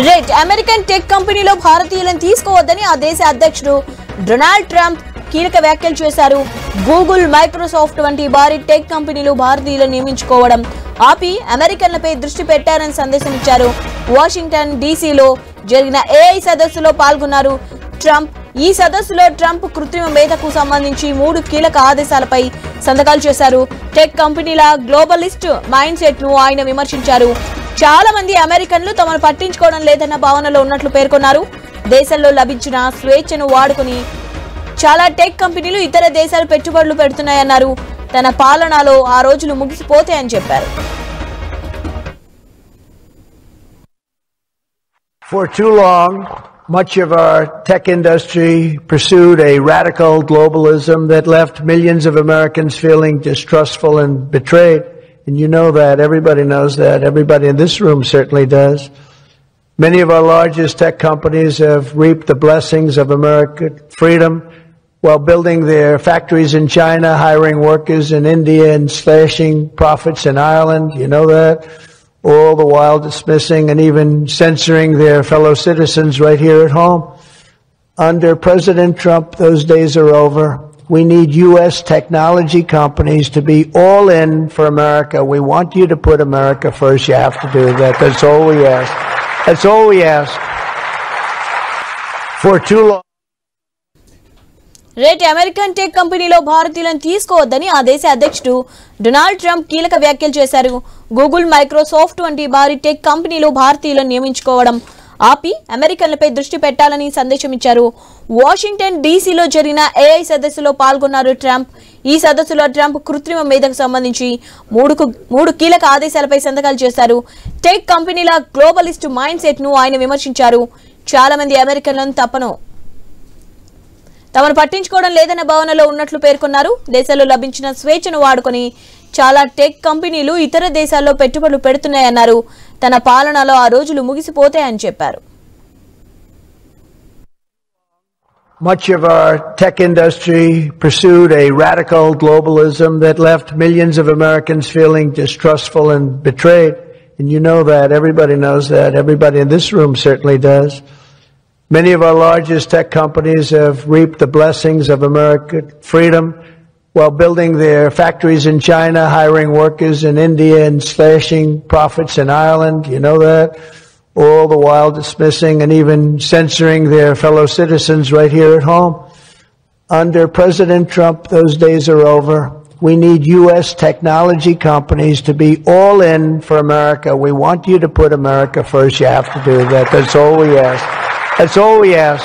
Rate American tech కంపెనీలో భారతీయులను తీసుకోవద్దని ఆ దేశ అధ్యక్షుడు డొనాల్డ్ ట్రంప్ కీలక వ్యాఖ్యలు చేశారు. గూగుల్, మైక్రోసాఫ్ట్ వంటి భారీ టెక్ కంపెనీలు భారతీయులను నియమించుకోవడం ఆపి అమెరికన్లపై దృష్టి పెట్టారని సందేశం ఇచ్చారు. వాషింగ్టన్ డీసీలో జరిగిన ఏఐ సదస్సులో పాల్గొన్నారు ట్రంప్. ఈ సదస్సులో ట్రంప్ కృత్రిమ మేధకు సంబంధించి 3 కీలక ఆదేశాలపై సంతకాలు చేశారు. టెక్ కంపెనీల గ్లోబలిస్ట్ మైండ్ సెట్ ను ఆయన విమర్శించారు. చాలా మంది అమెరికన్లు తమను పట్టించుకోవడం లేదన్న భావనలో ఉన్నట్లు పేర్కొన్నారు. దేశంలో లభించిన స్వేచ్ఛను వాడుకుని చాలా టెక్ కంపెనీలు ఇతర దేశాలు పెట్టుబడులు పెడుతున్నాయన్నారు. తన పాలనలో ఆ రోజులు ముగిసిపోతాయని చెప్పారు. For too long, much of our tech industry pursued a radical globalism that left millions of Americans feeling distrustful and betrayed. And you know that. Everybody knows that. Everybody in this room certainly does. Many of our largest tech companies have reaped the blessings of American freedom while building their factories in China, hiring workers in India, and slashing profits in Ireland. You know that. All the while dismissing and even censoring their fellow citizens right here at home. Under President Trump, those days are over. We need U.S. technology companies to be all in for America. We want you to put America first. You have to do that. That's all we ask. That's all we ask. For too long. Rate American tech కంపెనీలో భారతీయులను తీసుకోవద్దని ఆ దేశ అధ్యక్షుడు Donald Trump కీలక వ్యాఖ్యలు చేశారు. Google, Microsoft వంటి భారీ టెక్ కంపెనీలు భారతీయులను నియమించుకోవడం ఆపి అమెరికన్లపై దృష్టి పెట్టాలని సందేశం ఇచ్చారు. వాషింగ్టన్ డీసీలో జరిగిన ఏఐ సదస్సులో పాల్గొన్నారు ట్రంప్. ఈ సదస్సులో ట్రంప్ కృత్రిమ మేధకు సంబంధించి 3 కీలక ఆదేశాలపై సంతకాలు చేశారు. టెక్ కంపెనీల గ్లోబలిస్ట్ మైండ్ సెట్ ను ఆయన విమర్శించారు. చాలా మంది అమెరికన్లను తమను పట్టించుకోవడం లేదన్న భావనలో ఉన్నట్లు పేర్కొన్నారు. దేశంలో లభించిన స్వేచ్ఛను వాడుకొని చాలా టెక్ కంపెనీలు ఇతర దేశాల్లో పెట్టుబడులు పెడుతున్నాయన్నారు. తన పాలనలో ఆ రోజులు ముగిసిపోతాయని చెప్పారు. Much of our tech industry pursued a radical globalism that left millions of Americans feeling distrustful and betrayed. And you know that. Everybody knows that. Everybody in this room certainly does. Many of our largest tech companies have reaped the blessings of American freedom while building their factories in China, hiring workers in India, and slashing profits in Ireland. You know that. All the while dismissing and even censoring their fellow citizens right here at home. Under President Trump, those days are over. We need U.S. technology companies to be all in for America. We want you to put America first. You have to do that. That's all we ask. That's all we ask.